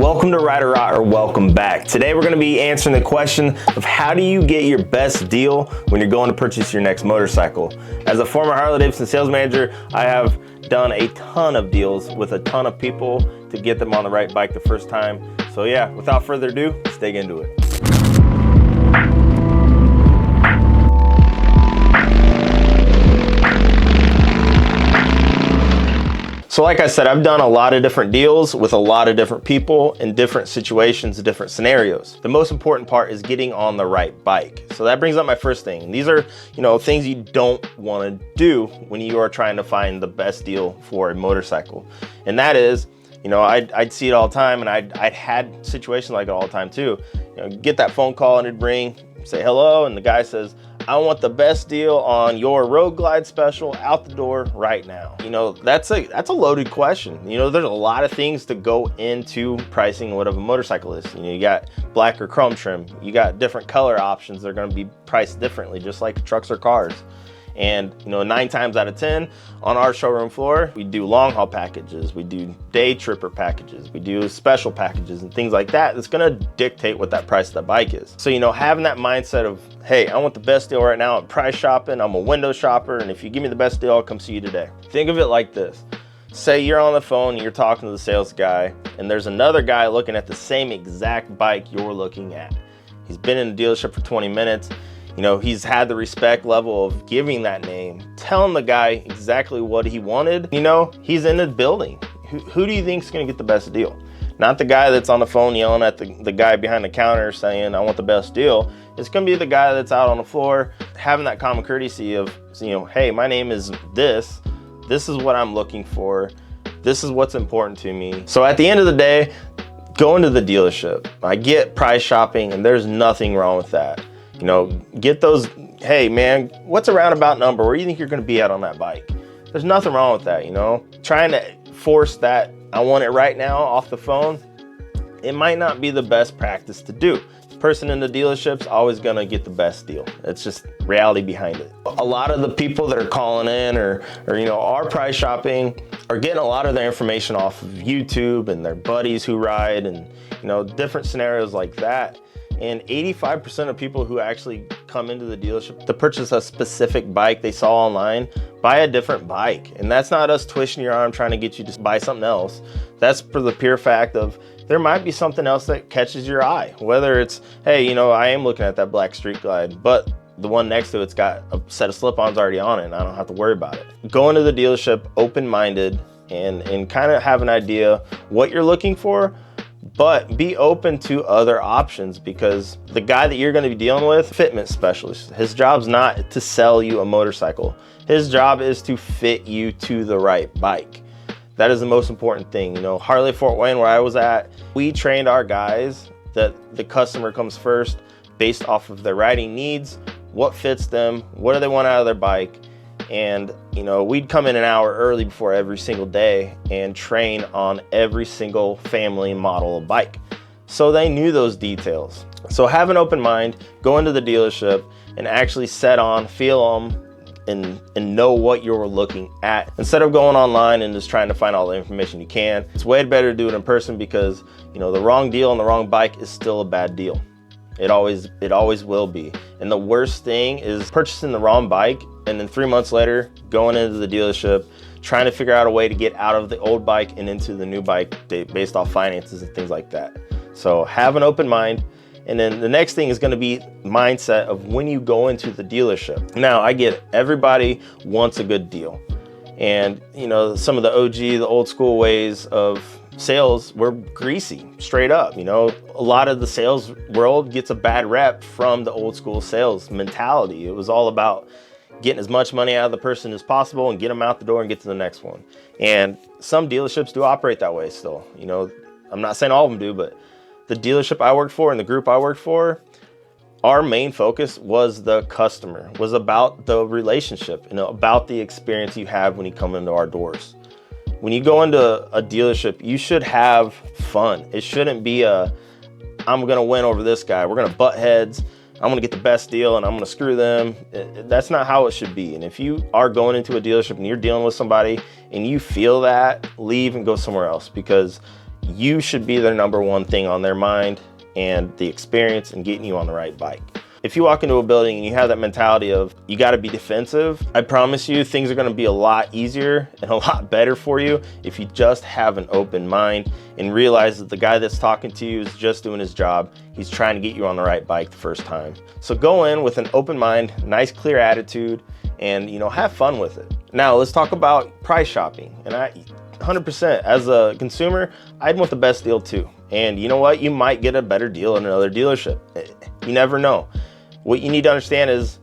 Welcome to Ride or Rot, or welcome back. Today we're going to be answering the question of how do you get your best deal when you're going to purchase your next motorcycle. As a former Harley Davidson sales manager, I have done a ton of deals with a ton of people to get them on the right bike the first time. So yeah, without further ado, let's dig into it. So like I said, I've done a lot of different deals with a lot of different people in different situations, different scenarios. The most important part is getting on the right bike. So that brings up my first thing. These are, things you don't want to do when you are trying to find the best deal for a motorcycle. And that is, I'd see it all the time, and I'd had situations like it all the time too. Get that phone call and it'd ring, say hello, and the guy says, I want the best deal on your Road Glide special out the door right now. That's a loaded question. There's a lot of things to go into pricing what a motorcycle is. You got black or chrome trim. You got different color options that are going to be priced differently, just like trucks or cars. And 9 times out of 10 on our showroom floor, we do long haul packages, we do day tripper packages, we do special packages and things like that. That's gonna dictate what that price of the bike is. So having that mindset of, hey, I want the best deal right now. I'm price shopping, I'm a window shopper, and if you give me the best deal, I'll come see you today. Think of it like this. Say you're on the phone and you're talking to the sales guy, and there's another guy looking at the same exact bike you're looking at. He's been in the dealership for 20 minutes. He's had the respect level of giving that name, telling the guy exactly what he wanted. He's in the building. Who do you think is going to get the best deal? Not the guy that's on the phone yelling at the guy behind the counter saying, I want the best deal. It's going to be the guy that's out on the floor having that common courtesy of, hey, my name is this. This is what I'm looking for. This is what's important to me. So at the end of the day, go into the dealership. I get price shopping, and there's nothing wrong with that. Get those, hey man, what's a roundabout number? Where do you think you're going to be at on that bike? There's nothing wrong with that, Trying to force that, I want it right now off the phone, it might not be the best practice to do. The person in the dealership's always going to get the best deal. It's just reality behind it. A lot of the people that are calling in or are price shopping are getting a lot of their information off of YouTube and their buddies who ride and, different scenarios like that. And 85% of people who actually come into the dealership to purchase a specific bike they saw online buy a different bike. And that's not us twisting your arm trying to get you to buy something else. That's for the pure fact of there might be something else that catches your eye. Whether it's, hey, I am looking at that black Street Glide, but the one next to it's got a set of slip-ons already on it and I don't have to worry about it. Go into the dealership open-minded and kind of have an idea what you're looking for, but be open to other options, because the guy that you're going to be dealing with, fitment specialist, his job's not to sell you a motorcycle. His job is to fit you to the right bike. That is the most important thing. Harley Fort Wayne, where I was at, we trained our guys that the customer comes first based off of their riding needs, what fits them, what do they want out of their bike. And, we'd come in an hour early before every single day and train on every single family model of bike. So they knew those details. So have an open mind, go into the dealership and actually set on, feel them, and know what you're looking at. Instead of going online and just trying to find all the information you can, it's way better to do it in person, because, the wrong deal on the wrong bike is still a bad deal. It always will be. And the worst thing is purchasing the wrong bike and then 3 months later going into the dealership trying to figure out a way to get out of the old bike and into the new bike based off finances and things like that. So have an open mind. And then the next thing is going to be mindset of when you go into the dealership. Now, I get it. Everybody wants a good deal. And some of the OG, the old school ways of sales were greasy, straight up. A lot of the sales world gets a bad rep from the old school sales mentality. It was all about getting as much money out of the person as possible and get them out the door and get to the next one. And some dealerships do operate that way still. I'm not saying all of them do, but the dealership I worked for and the group I worked for, our main focus was the customer, was about the relationship, about the experience you have when you come into our doors. When you go into a dealership, you should have fun. It shouldn't be I'm gonna win over this guy. We're gonna butt heads. I'm gonna get the best deal and I'm gonna screw them. That's not how it should be. And if you are going into a dealership and you're dealing with somebody and you feel that, leave and go somewhere else, because you should be their number one thing on their mind, and the experience and getting you on the right bike. If you walk into a building and you have that mentality of you got to be defensive, I promise you things are going to be a lot easier and a lot better for you if you just have an open mind and realize that the guy that's talking to you is just doing his job. He's trying to get you on the right bike the first time. So go in with an open mind, nice clear attitude, and have fun with it. Now let's talk about price shopping. And 100% as a consumer, I'd want the best deal too. And you know what? You might get a better deal in another dealership. You never know. What you need to understand is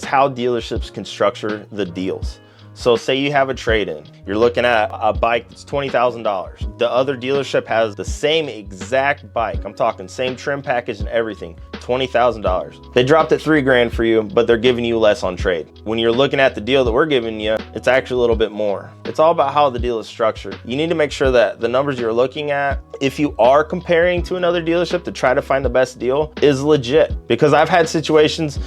how dealerships can structure the deals. So say you have a trade-in. You're looking at a bike that's $20,000. The other dealership has the same exact bike. I'm talking same trim package and everything, $20,000. They dropped it $3,000 for you, but they're giving you less on trade. When you're looking at the deal that we're giving you, it's actually a little bit more. It's all about how the deal is structured. You need to make sure that the numbers you're looking at, if you are comparing to another dealership to try to find the best deal, is legit. Because I've had situations,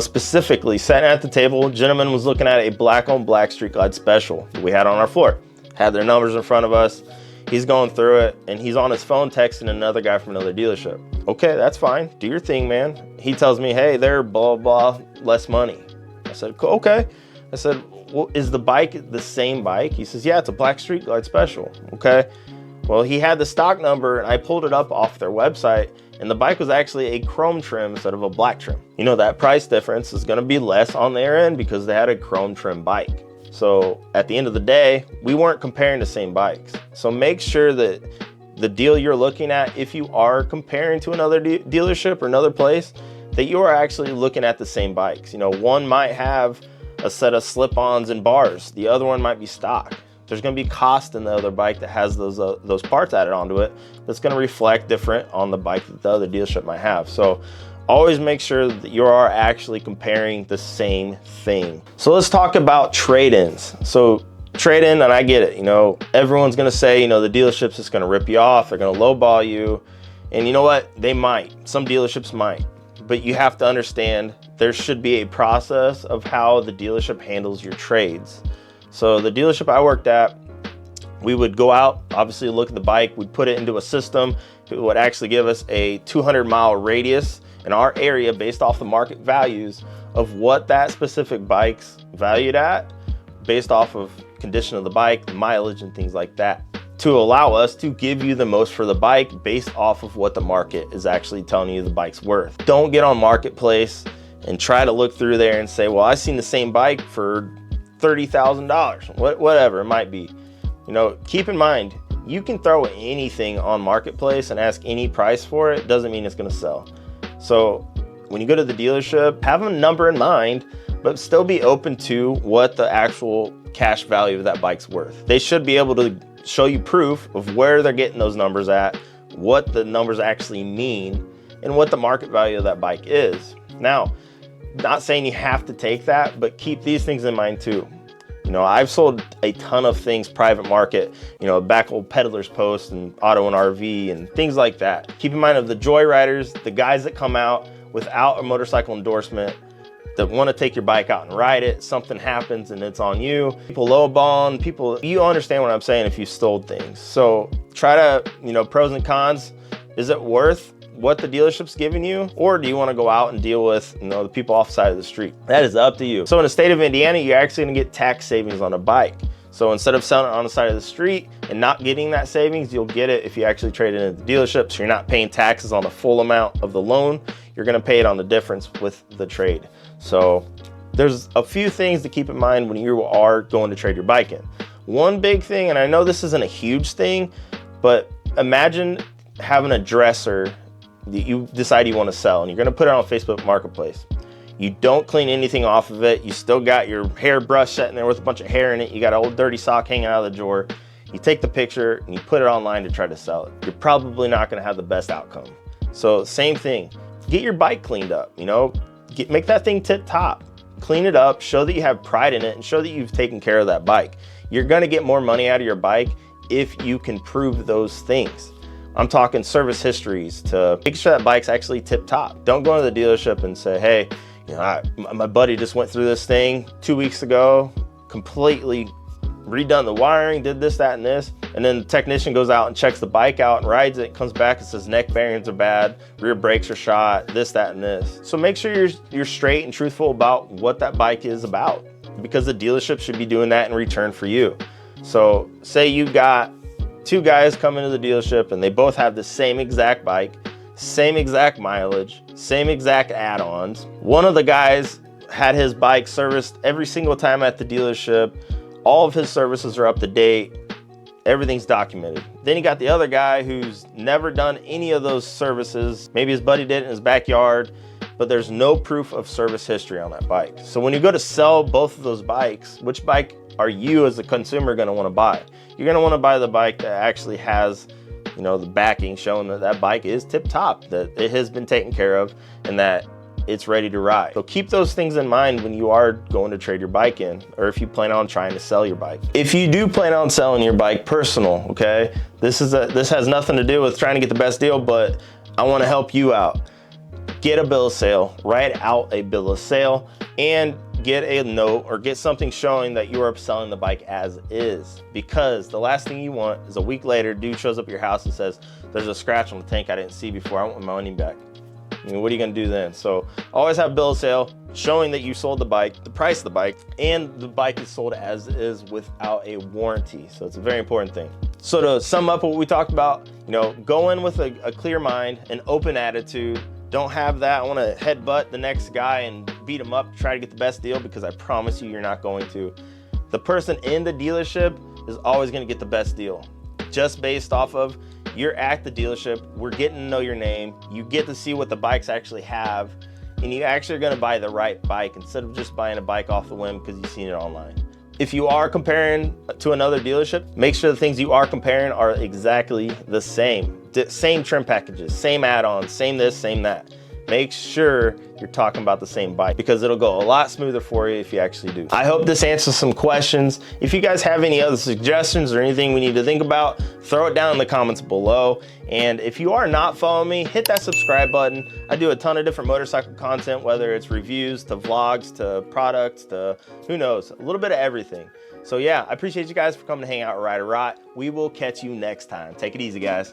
specifically sitting at the table, a gentleman was looking at a black on black Street Glide special we had on our floor. Had their numbers in front of us. He's going through it and he's on his phone texting another guy from another dealership. Okay, that's fine. Do your thing, man. He tells me, hey, they're blah, blah, less money. I said, okay. I said, well, is the bike the same bike? He says, yeah, it's a black Street Glide special. Okay. Well, he had the stock number and I pulled it up off their website and the bike was actually a chrome trim instead of a black trim. That price difference is going to be less on their end because they had a chrome trim bike. So at the end of the day, we weren't comparing the same bikes. So make sure that the deal you're looking at, if you are comparing to another dealership or another place, that you are actually looking at the same bikes. One might have a set of slip-ons and bars. The other one might be stock. There's going to be cost in the other bike that has those parts added onto it that's going to reflect different on the bike that the other dealership might have. So always make sure that you are actually comparing the same thing. So let's talk about trade-ins. So trade-in, and I get it, everyone's going to say, the dealership's just going to rip you off. They're going to lowball you. And you know what? They might. Some dealerships might. But you have to understand there should be a process of how the dealership handles your trades. So the dealership I worked at, we would go out, obviously look at the bike, we'd put it into a system. It would actually give us a 200-mile radius in our area based off the market values of what that specific bike's valued at, based off of condition of the bike, the mileage, and things like that, to allow us to give you the most for the bike based off of what the market is actually telling you the bike's worth. Don't get on Marketplace and try to look through there and say, well, I've seen the same bike for $30,000, whatever it might be. Keep in mind, you can throw anything on Marketplace and ask any price for it. Doesn't mean it's going to sell. So when you go to the dealership, have a number in mind, but still be open to what the actual cash value of that bike's worth. They should be able to show you proof of where they're getting those numbers at, what the numbers actually mean, and what the market value of that bike is. Now, not saying you have to take that, but keep these things in mind too. I've sold a ton of things private market, back old Peddler's Post and Auto and RV and things like that. Keep in mind of the joyriders, the guys that come out without a motorcycle endorsement that want to take your bike out and ride it. Something happens and it's on you. People lowballing, you understand what I'm saying if you stole things. So try to, pros and cons. Is it worth what the dealership's giving you, or do you want to go out and deal with the people off the side of the street? That is up to you. So in the state of Indiana, you're actually going to get tax savings on a bike. So instead of selling it on the side of the street and not getting that savings, you'll get it if you actually trade it in at the dealership. So you're not paying taxes on the full amount of the loan. You're going to pay it on the difference with the trade. So there's a few things to keep in mind when you are going to trade your bike in. One big thing, and I know this isn't a huge thing, but imagine having a dresser that you decide you want to sell and you're going to put it on Facebook Marketplace. You don't clean anything off of it. You still got your hairbrush sitting there with a bunch of hair in it. You got an old dirty sock hanging out of the drawer. You take the picture and you put it online to try to sell it. You're probably not going to have the best outcome. So same thing, get your bike cleaned up, make that thing tip top, clean it up, show that you have pride in it and show that you've taken care of that bike. You're going to get more money out of your bike if you can prove those things. I'm talking service histories to make sure that bike's actually tip top. Don't go to the dealership and say, hey, my buddy just went through this thing 2 weeks ago, completely redone the wiring, did this, that, and this, and then the technician goes out and checks the bike out and rides it, comes back and says neck bearings are bad, rear brakes are shot, this, that, and this. So make sure you're straight and truthful about what that bike is about, because the dealership should be doing that in return for you. So say you got two guys come into the dealership and they both have the same exact bike, same exact mileage, same exact add-ons. One of the guys had his bike serviced every single time at the dealership. All of his services are up to date. Everything's documented. Then you got the other guy who's never done any of those services. Maybe his buddy did it in his backyard, but there's no proof of service history on that bike. So when you go to sell both of those bikes, which bike are you as a consumer gonna wanna buy? You're gonna wanna buy the bike that actually has, you know, the backing showing that that bike is tip top, that it has been taken care of, and that it's ready to ride. So keep those things in mind when you are going to trade your bike in, or if you plan on trying to sell your bike. If you do plan on selling your bike personal, okay, this has nothing to do with trying to get the best deal, but I want to help you out. Get a bill of sale, write out a bill of sale, and get a note or get something showing that you are selling the bike as is. Because the last thing you want is a week later, dude shows up at your house and says, there's a scratch on the tank I didn't see before, I want my money back. I mean, what are you gonna do then? So always have a bill of sale showing that you sold the bike, the price of the bike, and the bike is sold as is without a warranty. So it's a very important thing. So to sum up what we talked about, you know, go in with a clear mind, an open attitude. Don't have that, I wanna headbutt the next guy and beat him up, try to get the best deal, because I promise you, you're not going to. The person in the dealership is always gonna get the best deal, just based off of you're at the dealership, we're getting to know your name, you get to see what the bikes actually have, and you actually are gonna buy the right bike instead of just buying a bike off the whim because you've seen it online. If you are comparing to another dealership, make sure the things you are comparing are exactly the same. Same trim packages, same add-ons, same this, same that. Make sure you're talking about the same bike, because it'll go a lot smoother for you if you actually do. I hope this answers some questions. If you guys have any other suggestions or anything we need to think about, throw it down in the comments below. And if you are not following me, hit that subscribe button. I do a ton of different motorcycle content, whether it's reviews to vlogs to products to who knows, a little bit of everything. So yeah, I appreciate you guys for coming to hang out at Ride or Rot. We will catch you next time. Take it easy, guys.